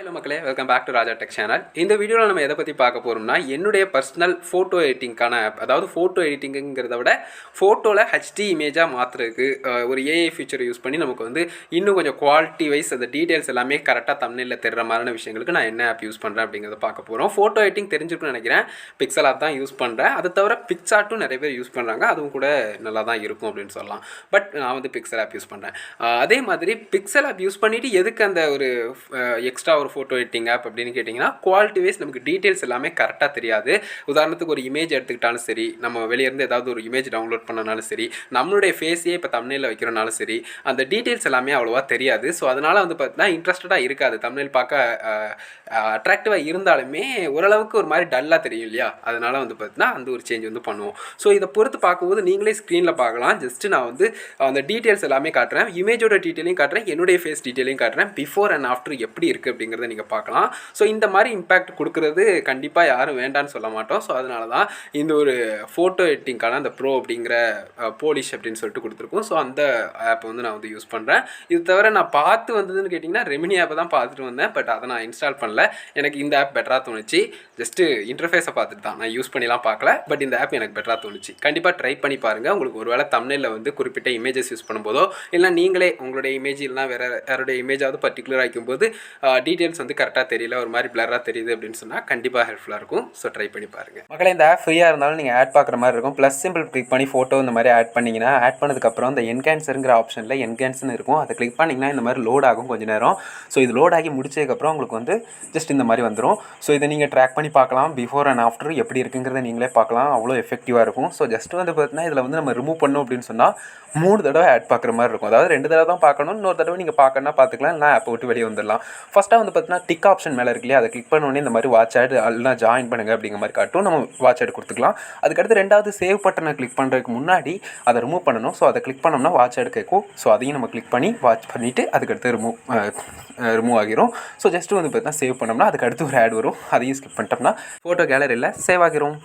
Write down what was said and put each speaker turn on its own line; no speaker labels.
Hello மக்களே, welcome back to Raja tech channel. இந்த வீடியோவில் நம்ம எதை பற்றி பார்க்க போகிறோம்னா, என்னுடைய பர்சனல் ஃபோட்டோ எடிட்டிங்கான ஆப். அதாவது ஃபோட்டோ எடிட்டிங்கிறத விட ஃபோட்டோவில் ஹெச்டி இமேஜாக மாற்றுறதுக்கு ஒரு ஏஐ ஃபீச்சர் யூஸ் பண்ணி நமக்கு வந்து இன்னும் கொஞ்சம் குவாலிட்டி வைஸ் அந்த டீட்டெயில்ஸ் எல்லாமே கரெக்டாக தம்ப்நெயில்ல தெரிகிற மாதிரியான விஷயங்களுக்கு நான் என்ன ஆப் யூஸ் பண்ணுறேன் அப்படிங்கிறத பார்க்க போகிறோம். ஃபோட்டோ எடிட்டிங் தெரிஞ்சிருக்குன்னு நினைக்கிறேன். பிக்சல் ஆப் தான் யூஸ் பண்ணுறேன். அதை தவிர பிக்சார்ட்டும் நிறைய பேர் யூஸ் பண்ணுறாங்க. அதுவும் கூட நல்லா தான் இருக்கும் அப்படின்னு சொல்லலாம். பட் நான் வந்து பிக்சல் ஆப் யூஸ் பண்ணுறேன். அதே மாதிரி பிக்சல் ஆப் யூஸ் பண்ணிவிட்டு எதுக்கு அந்த ஒரு எக்ஸ்ட்ரா ஒரு ஃபோட்டோ எடிட்டிங் ஆப் அப்படின்னு கேட்டிங்கன்னா, குவாலிட்டி வைஸ் நமக்கு டீட்டெயில்ஸ் எல்லாமே கரெக்டாக தெரியாது. உதாரணத்துக்கு ஒரு இமேஜ் எடுத்துக்கிட்டாலும் சரி, நம்ம வெளியேருந்து ஏதாவது ஒரு இமேஜ் டவுன்லோட் பண்ணனாலும் சரி, நம்மளுடைய ஃபேஸையே இப்போ தம்ப்நெயில்ல வைக்கிறனாலும் சரி, அந்த டீட்டெயில்ஸ் எல்லாமே அவ்வளோவா தெரியாது. ஸோ அதனால் வந்து பார்த்தீங்கன்னா இன்ட்ரெஸ்டடாக இருக்காது. தம்ப்நெயில் பார்க்க அட்ராக்டிவாக இருந்தாலுமே ஓரளவுக்கு ஒரு மாதிரி டல்லாக தெரியும் இல்லையா? அதனால் வந்து பார்த்தீங்கன்னா அந்த ஒரு சேஞ்ச் வந்து பண்ணுவோம். ஸோ இதை பொறுத்து பார்க்கும்போது நீங்களே ஸ்க்ரீனில் பார்க்கலாம். ஜஸ்ட்டு நான் வந்து அந்த டீட்டெயில்ஸ் எல்லாமே காட்டுறேன். இமேஜோட டீட்டெயிலையும் காட்டுறேன், என்னுடைய ஃபேஸ் டீட்டெயிலையும் காட்டுறேன். பிஃபோர் அண்ட் ஆஃப்டர் எப்படி இருக்குது அப்படிங்கிறத நீங்கள் பார்க்கலாம். ஸோ இந்த மாதிரி இம்பேக்ட் கொடுக்குறது கண்டிப்பாக யாரும் வேண்டான்னு சொல்ல மாட்டோம். ஸோ அதனால தான் இந்த ஒரு ஃபோட்டோ எடிட்டிங்கான அந்த ப்ரோ அப்படிங்கிற போலிஷ் அப்படின்னு சொல்லிட்டு கொடுத்துருக்கோம். ஸோ அந்த ஆப்பை வந்து நான் வந்து யூஸ் பண்ணுறேன். இது தவிர நான் பார்த்து வந்ததுன்னு கேட்டிங்கன்னா ரெமினி ஆப்பை தான் பார்த்துட்டு வந்தேன். பட் அதை நான் இன்ஸ்டால் பண்ணல. எனக்கு இந்த ஆப் பெட்டராக தோணுச்சு. ஜஸ்ட்டு இன்டர்ஃபேஸை பார்த்துட்டு தான், நான் யூஸ் பண்ணிலாம் பார்க்கல. பட் இந்த ஆப் எனக்கு பெட்டராக தோணுச்சு. கண்டிப்பாக ட்ரை பண்ணி பாருங்கள். உங்களுக்கு ஒரு வேளை தம்ப்நெயில்ல வந்து குறிப்பிட்ட இமேஜஸ் யூஸ் பண்ணும்போதோ, இல்லை நீங்களே உங்களுடைய இமேஜ் இல்லைனா வேறு யாருடைய இமேஜாவது பர்டிகுலராக வைக்கும்போது டீட்டெயில்ஸ் வந்து கரெக்டாக தெரியல, ஒரு மாதிரி பிளராக தெரியுது அப்படின்னு சொன்னால் கண்டிப்பாக ஹெல்ப்ஃபுல்லாக இருக்கும். ஸோ ட்ரை பண்ணி பாருங்கள் மக்களே. இந்த ஆப் ஃப்ரீயாக இருந்தாலும் நீங்கள் ஆட் பார்க்குற மாதிரி இருக்கும். ப்ளஸ் சிம்பிள் கிளிக் பண்ணி ஃபோட்டோ இந்த மாதிரி ஆட் பண்ணிங்கன்னா, ஆட் பண்ணதுக்கப்புறம் இந்த என்ஹான்ஸருங்கிற ஆப்ஷனில் என்ஹான்ஸ்னு இருக்கும். அதை கிளிக் பண்ணிங்கன்னா இந்த மாதிரி லோட் ஆகும் கொஞ்சம் நேரம். ஸோ இது லோட் ஆகி முடிச்சதுக்கப்புறம் உங்களுக்கு வந்து ஜஸ்ட் இந்த மாதிரி வந்துடும். ஸோ இதை நீங்கள் ட்ராக் பண்ணி பார்க்கலாம். பிஃபோர் அண்ட் ஆஃப்டர் எப்படி இருக்குங்கிறத நீங்களே பார்க்கலாம். அவ்வளோ எஃபெக்டிவாக இருக்கும். ஸோ ஜஸ்ட் வந்து பார்த்தீங்கன்னா இதில் வந்து நம்ம ரிமூவ் பண்ணோம் அப்படின்னு சொன்னால் 3 தடவை ஆட் பார்க்குற மாதிரி இருக்கும். அதாவது 2 தடவை தான் பார்க்கணும். இன்னொரு தடவை நீங்கள் பார்க்கணுன்னா பார்த்துக்கலாம், இல்லை ஆப்பை விட்டு வெளியே வந்துடலாம். ஃபஸ்ட்டாக வந்து பார்த்தீங்கன்னா டிக் ஆப்ஷன் மேலே இருக்கு இல்லையா, அதை கிளிக் பண்ணோடனே இந்த மாதிரி வாட்ச் ஆட் எல்லாம் ஜாயின் பண்ணுங்கள் அப்படிங்கிற மாதிரி காட்டும். நம்ம வாட்ச் ஆட் கொடுத்துக்கலாம். அதுக்கடுத்து ரெண்டாவது சேவ் பட்டனை கிளிக் பண்ணுறதுக்கு முன்னாடி அதை ரிமூவ் பண்ணணும். ஸோ அதை கிளிக் பண்ணோம்னா வாட்ச் ஆட் கேட்கும். ஸோ அதையும் நம்ம கிளிக் பண்ணி வாட்ச் பண்ணிவிட்டு அதுக்கடுத்து ரிமூவ் ஆகிரும். ஸோ ஜஸ்ட்டு வந்து பார்த்தீங்கன்னா சேவ் பண்ணோம்னா அதுக்கடுத்து ஒரு ஆட் வரும். அதையும் ஸ்கிப் பண்ணிட்டோம்னா ஃபோட்டோ கேலரியில் சேவ் ஆகிரும்.